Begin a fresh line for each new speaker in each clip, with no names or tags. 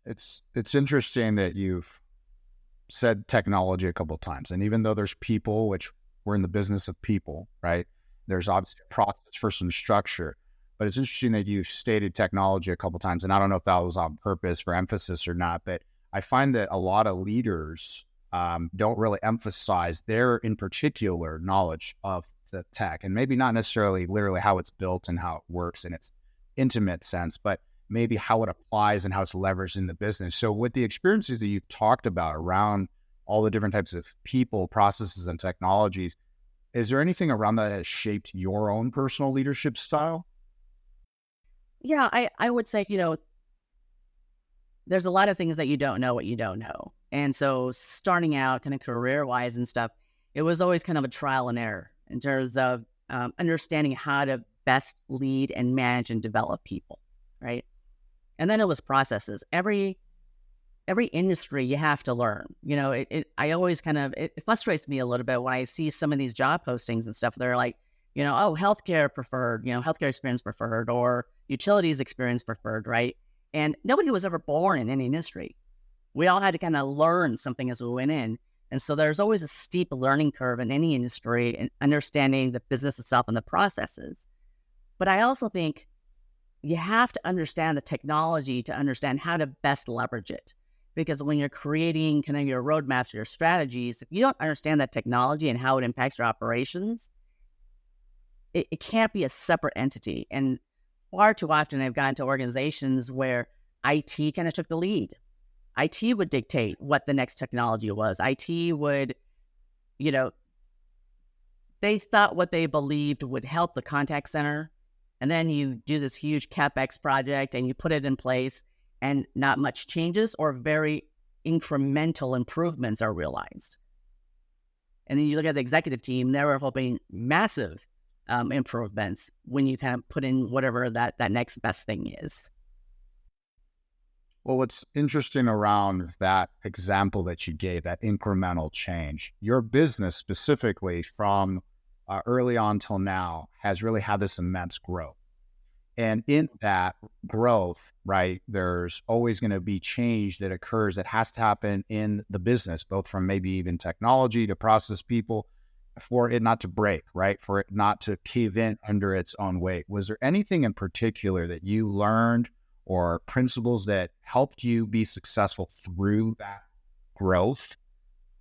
It's interesting that you've said technology a couple of times, and even though there's people, which we're in the business of people, right? There's obviously a process for some structure, but it's interesting that you stated technology a couple of times, and I don't know if that was on purpose for emphasis or not, but I find that a lot of leaders don't really emphasize their, in particular, knowledge of the tech, and maybe not necessarily literally how it's built and how it works in its intimate sense, but maybe how it applies and how it's leveraged in the business. So with the experiences that you've talked about around all the different types of people, processes, and technologies, is there anything around that has shaped your own personal leadership style?
Yeah, I would say, there's a lot of things that you don't know what you don't know. And so starting out kind of career wise and stuff, it was always kind of a trial and error in terms of understanding how to best lead and manage and develop people, right? And then it was processes. Every industry you have to learn. I always it frustrates me a little bit when I see some of these job postings and stuff. They're like, oh, healthcare preferred, healthcare experience preferred, or utilities experience preferred, right? And nobody was ever born in any industry. We all had to kind of learn something as we went in. And so there's always a steep learning curve in any industry and understanding the business itself and the processes. But I also think you have to understand the technology to understand how to best leverage it. Because when you're creating kind of your roadmaps, your strategies, if you don't understand that technology and how it impacts your operations, it can't be a separate entity. And far too often I've gotten to organizations where IT kind of took the lead. IT would dictate what the next technology was. IT would, they thought what they believed would help the contact center. And then you do this huge CapEx project and you put it in place and not much changes or very incremental improvements are realized. And then you look at the executive team, they were hoping massive improvements when you kind of put in whatever that next best thing is.
Well, what's interesting around that example that you gave, that incremental change, your business specifically from early on till now has really had this immense growth. And in that growth, right, there's always going to be change that occurs that has to happen in the business, both from maybe even technology to process people, for it not to break, right, for it not to cave in under its own weight. Was there anything in particular that you learned or principles that helped you be successful through that growth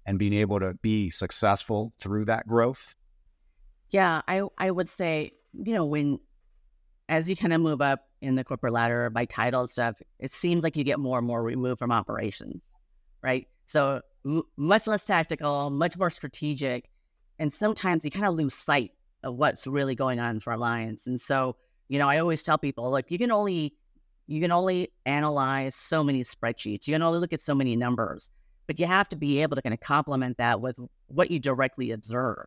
and being able to be successful through that growth?
Yeah, I would say, as you kind of move up in the corporate ladder by title and stuff, it seems like you get more and more removed from operations, right? So much less tactical, much more strategic. And sometimes you kind of lose sight of what's really going on for Alliance. And so, I always tell people, look, you can only analyze so many spreadsheets. You can only look at so many numbers, but you have to be able to kind of complement that with what you directly observe.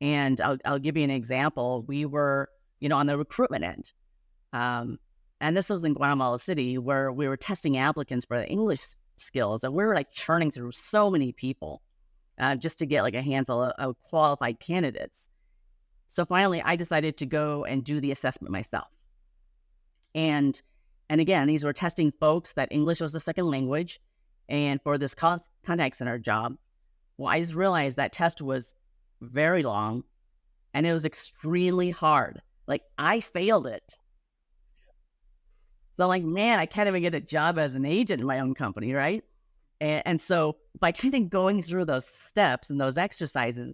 And I'll give you an example. We were, on the recruitment end. And this was in Guatemala City where we were testing applicants for the English skills. And we were like churning through so many people just to get like a handful of qualified candidates. So finally, I decided to go and do the assessment myself. And again, these were testing folks that English was a second language. And for this contact center job, well, I just realized that test was very long and it was extremely hard. Like, I failed it. So I'm like, man, I can't even get a job as an agent in my own company, right? And so by kind of going through those steps and those exercises,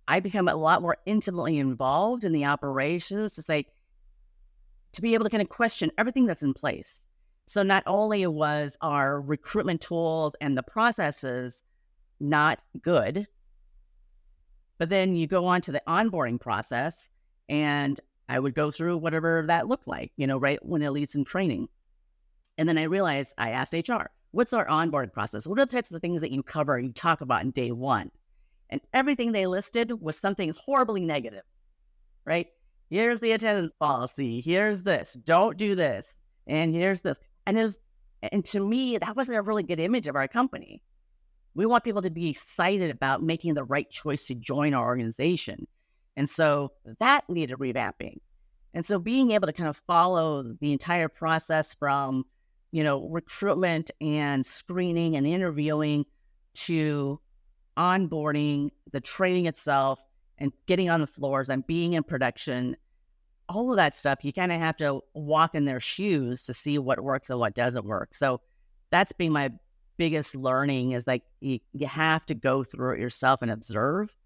I become a lot more intimately involved in the operations to be able to kind of question everything that's in place. So not only was our recruitment tools and the processes not good, but then you go on to the onboarding process, and I would go through whatever that looked like, right when it leads in training. And then I asked HR, what's our onboarding process? What are the types of things that you cover, you talk about in day one? And everything they listed was something horribly negative, right? Here's the attendance policy. Here's this. Don't do this. And here's this. And to me, that wasn't a really good image of our company. We want people to be excited about making the right choice to join our organization. And so that needed revamping. And so being able to kind of follow the entire process from, recruitment and screening and interviewing to onboarding, the training itself, and getting on the floors and being in production, all of that stuff, you kind of have to walk in their shoes to see what works and what doesn't work. So that's been my biggest learning, is like you have to go through it yourself and observe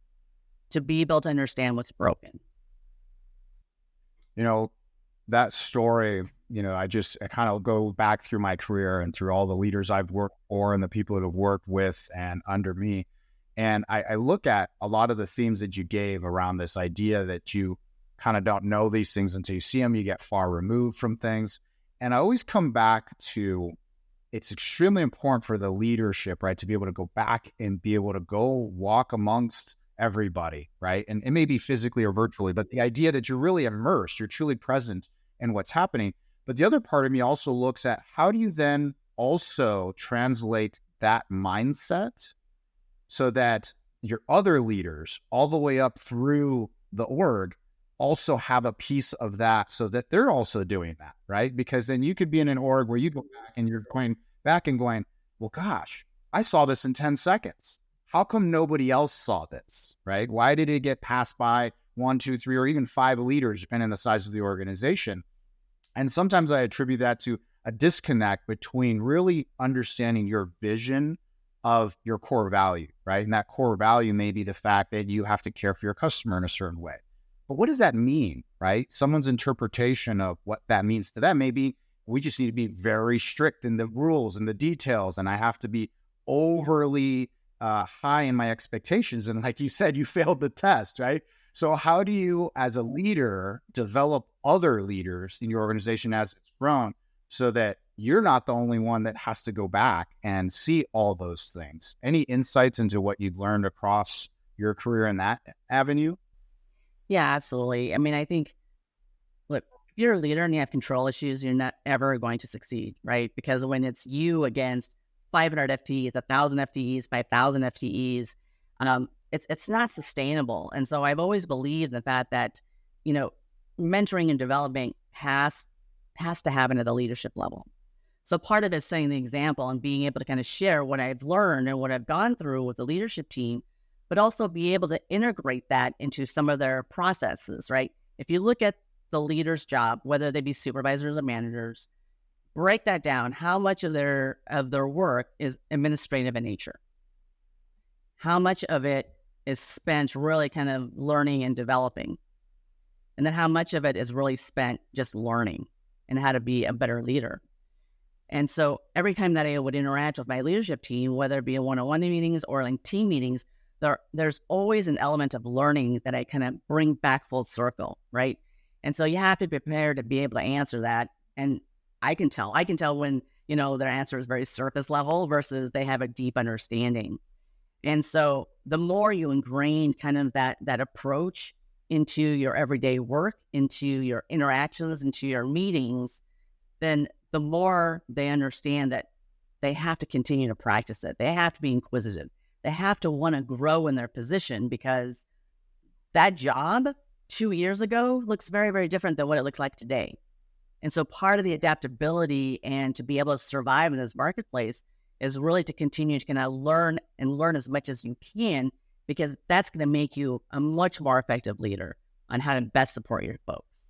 to be able to understand what's broken.
That story, I kind of go back through my career and through all the leaders I've worked for and the people that have worked with and under me. And I look at a lot of the themes that you gave around this idea that you kind of don't know these things until you see them, you get far removed from things. And I always come back to, it's extremely important for the leadership, right, to be able to go back and be able to go walk amongst everybody, right? And it may be physically or virtually, but the idea that you're really immersed, you're truly present in what's happening. But the other part of me also looks at, how do you then also translate that mindset so that your other leaders all the way up through the org also have a piece of that, so that they're also doing that, right? Because then you could be in an org where you go back and you're going back and going, well, gosh, I saw this in 10 seconds. How come nobody else saw this, right? Why did it get passed by 1, 2, 3, or even 5 leaders, depending on the size of the organization? And sometimes I attribute that to a disconnect between really understanding your vision of your core value, right? And that core value may be the fact that you have to care for your customer in a certain way. But what does that mean, right? Someone's interpretation of what that means to them may be, we just need to be very strict in the rules and the details, and I have to be overly high in my expectations. And like you said, you failed the test, right? So how do you, as a leader, develop other leaders in your organization as it's grown, so that you're not the only one that has to go back and see all those things? Any insights into what you've learned across your career in that avenue?
Yeah, absolutely. I mean, I think, look, if you're a leader and you have control issues, you're not ever going to succeed, right? Because when it's you against 500 FTEs, 1,000 FTEs, 5,000 FTEs, it's not sustainable. And so I've always believed the fact that, mentoring and development has to happen at the leadership level. So part of it is setting the example and being able to kind of share what I've learned and what I've gone through with the leadership team, but also be able to integrate that into some of their processes, right? If you look at the leader's job, whether they be supervisors or managers, break that down. How much of their work is administrative in nature? How much of it is spent really kind of learning and developing? And then how much of it is really spent just learning and how to be a better leader? And so every time that I would interact with my leadership team, whether it be in one-on-one meetings or like team meetings, there's always an element of learning that I kind of bring back full circle, right? And so you have to be prepared to be able to answer that. And I can tell when, their answer is very surface level versus they have a deep understanding. And so the more you ingrain kind of that approach into your everyday work, into your interactions, into your meetings, then the more they understand that they have to continue to practice it. They have to be inquisitive. They have to want to grow in their position, because that job 2 years ago looks very, very different than what it looks like today. And so part of the adaptability and to be able to survive in this marketplace is really to continue to kind of learn as much as you can, because that's going to make you a much more effective leader on how to best support your folks.